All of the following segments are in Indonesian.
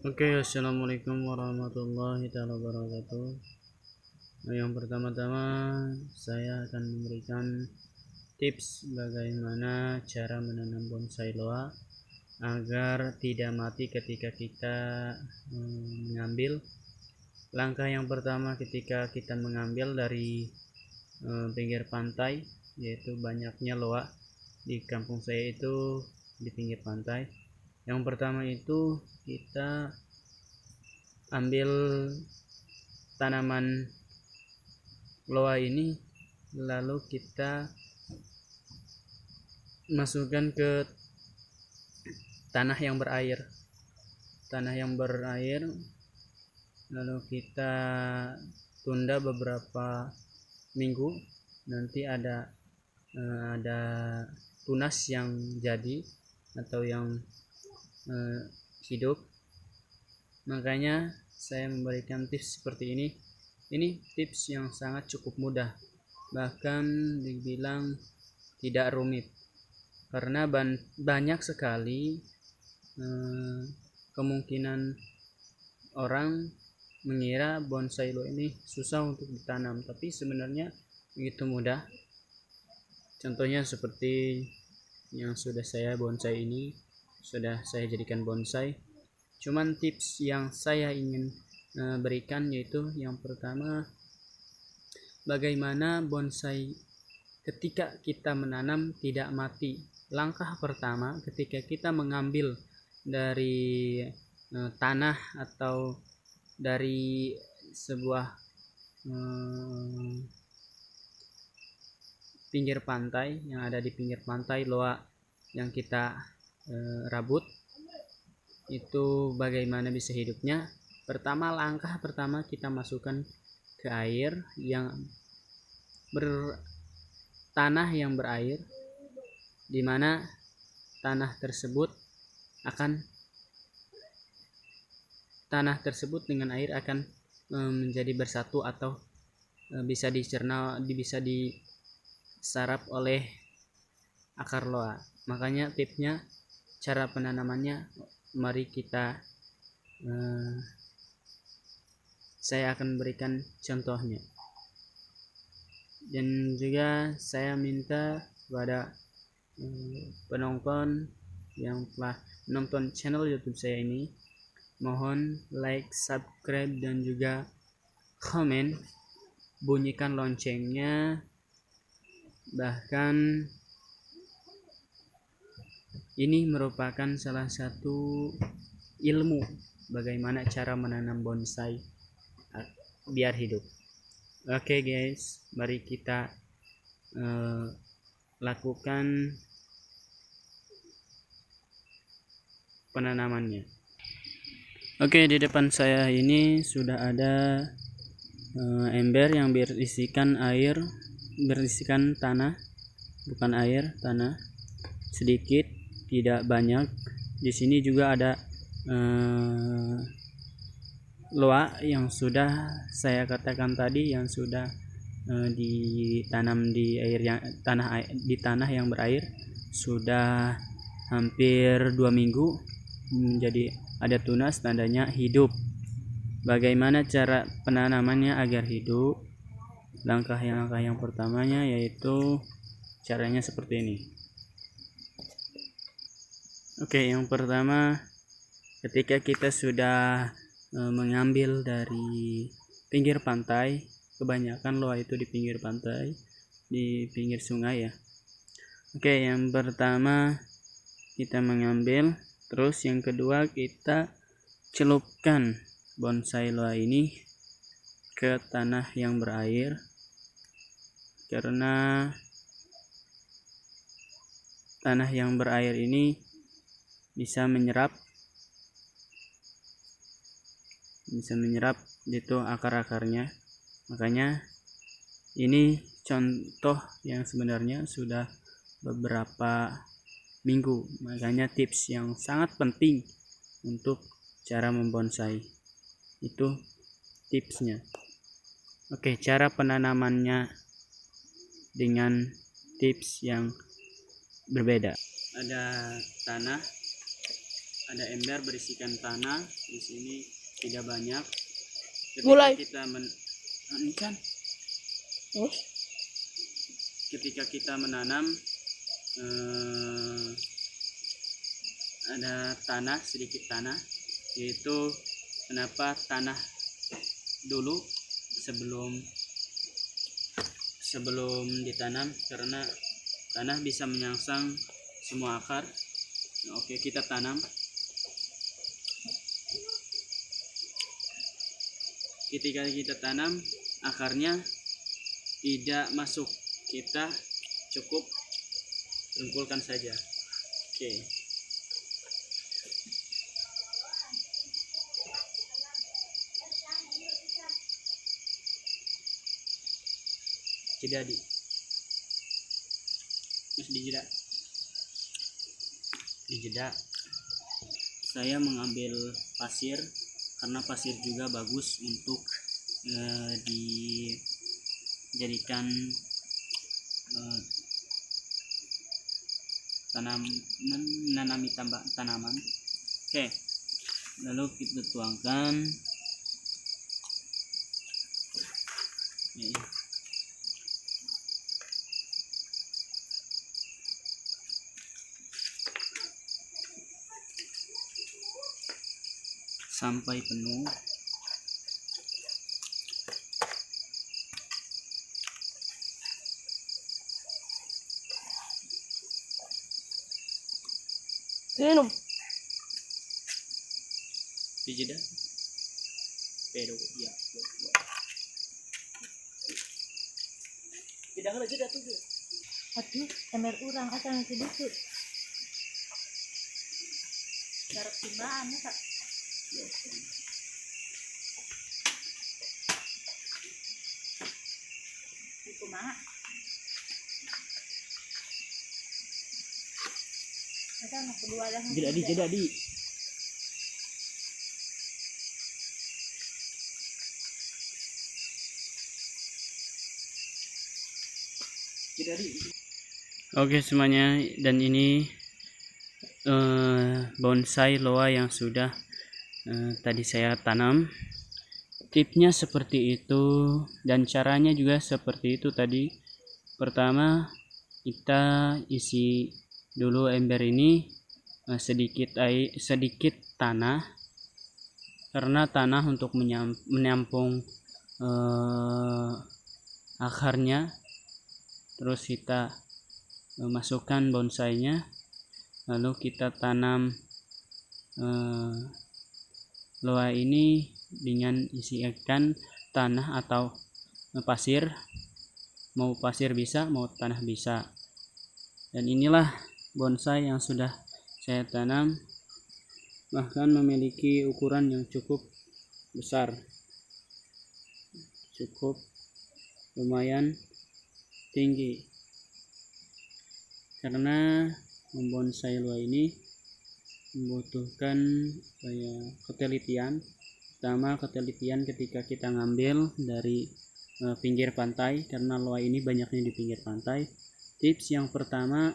Oke, assalamualaikum warahmatullahi wabarakatuh. Yang pertama-tama saya akan memberikan tips bagaimana cara menanam bonsai loa agar tidak mati ketika kita mengambil. Langkah yang pertama ketika kita mengambil dari pinggir pantai, yaitu banyaknya loa di kampung saya itu di pinggir pantai. Yang pertama itu kita ambil tanaman loa ini, lalu kita masukkan ke tanah yang berair, lalu kita tunda beberapa minggu. Nanti ada tunas yang jadi atau yang hidup. Makanya saya memberikan tips seperti ini. Ini tips yang sangat cukup mudah, bahkan dibilang tidak rumit, karena banyak sekali kemungkinan orang mengira bonsai loa ini susah untuk ditanam, tapi sebenarnya begitu mudah. Contohnya seperti yang sudah saya bonsai ini, sudah saya jadikan bonsai. Cuman tips yang saya ingin berikan yaitu yang pertama, bagaimana bonsai ketika kita menanam tidak mati. Langkah pertama ketika kita mengambil dari tanah atau dari sebuah pinggir pantai, yang ada di pinggir pantai loa yang kita rabut, itu bagaimana bisa hidupnya. Langkah pertama kita masukkan ke air yang tanah yang berair, di mana tanah tersebut dengan air akan menjadi bersatu atau bisa dicerna, bisa diserap oleh akar loa. Makanya tipsnya, cara penanamannya, mari kita saya akan berikan contohnya. Dan juga saya minta kepada penonton yang telah menonton channel YouTube saya ini, mohon like, subscribe, dan juga komen, bunyikan loncengnya. Bahkan ini merupakan salah satu ilmu bagaimana cara menanam bonsai biar hidup. Oke guys, mari kita lakukan penanamannya. Oke, di depan saya ini sudah ada ember yang berisikan tanah, bukan air, tanah sedikit, tidak banyak. Di sini juga ada loa yang sudah saya katakan tadi, yang sudah ditanam di tanah yang berair sudah hampir 2 minggu, menjadi ada tunas, tandanya hidup. Bagaimana cara penanamannya agar hidup? Langkah yang pertamanya yaitu caranya seperti ini. Oke, yang pertama, ketika kita sudah mengambil dari pinggir pantai, kebanyakan loa itu di pinggir pantai, di pinggir sungai ya. Oke, yang pertama kita mengambil, terus yang kedua kita celupkan bonsai loa ini ke tanah yang berair, karena tanah yang berair ini bisa menyerap itu akar-akarnya. Makanya ini contoh yang sebenarnya sudah beberapa minggu. Makanya tips yang sangat penting untuk cara membonsai itu tipsnya. Oke, cara penanamannya dengan tips yang berbeda. Ada tanah, ada ember berisikan tanah. Di sini tidak banyak. Mulai. Ketika kita menanam ada tanah, sedikit tanah, yaitu kenapa tanah dulu sebelum ditanam, karena tanah bisa menyangsang semua akar. Oke, kita tanam. Ketika kita tanam, akarnya tidak masuk, kita cukup rengkulkan saja. Oke. Jeda di mas dijeda. Saya mengambil pasir karena pasir juga bagus untuk dijadikan menanami tanaman. Oke, lalu kita tuangkan. Sampai penuh. Minum. Dijeda. Pero ya. Tidak ada jeda tuh. Aduh, ember urang asal sedikit. Garap timbaan ya, Kak. Itu mah. Ada anak kedua dah. Jeda di. Oke semuanya, dan ini bonsai loa yang sudah tadi saya tanam. Tipnya seperti itu dan caranya juga seperti itu tadi. Pertama, kita isi dulu ember ini sedikit tanah, karena tanah untuk menampung akarnya. Terus kita masukkan bonsainya, lalu kita tanam loa ini dengan isikan tanah atau pasir. Mau pasir bisa, mau tanah bisa. Dan inilah bonsai yang sudah saya tanam, bahkan memiliki ukuran yang cukup besar, cukup lumayan tinggi. Karena membonsai loa ini membutuhkan ketelitian. Pertama, ketelitian ketika kita ngambil dari pinggir pantai, karena loa ini banyaknya di pinggir pantai. Tips yang pertama,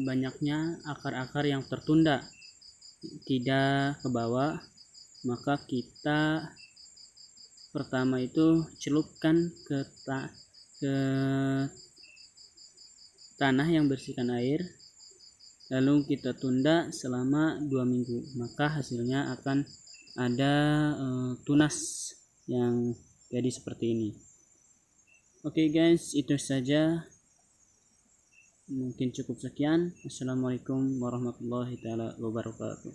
banyaknya akar-akar yang tertunda tidak ke bawah, maka kita pertama itu celupkan ke tanah yang bersihkan air, lalu kita tunda selama 2 minggu, maka hasilnya akan ada tunas yang jadi seperti ini. Oke guys, itu saja, mungkin cukup sekian. Assalamualaikum warahmatullahi wabarakatuh.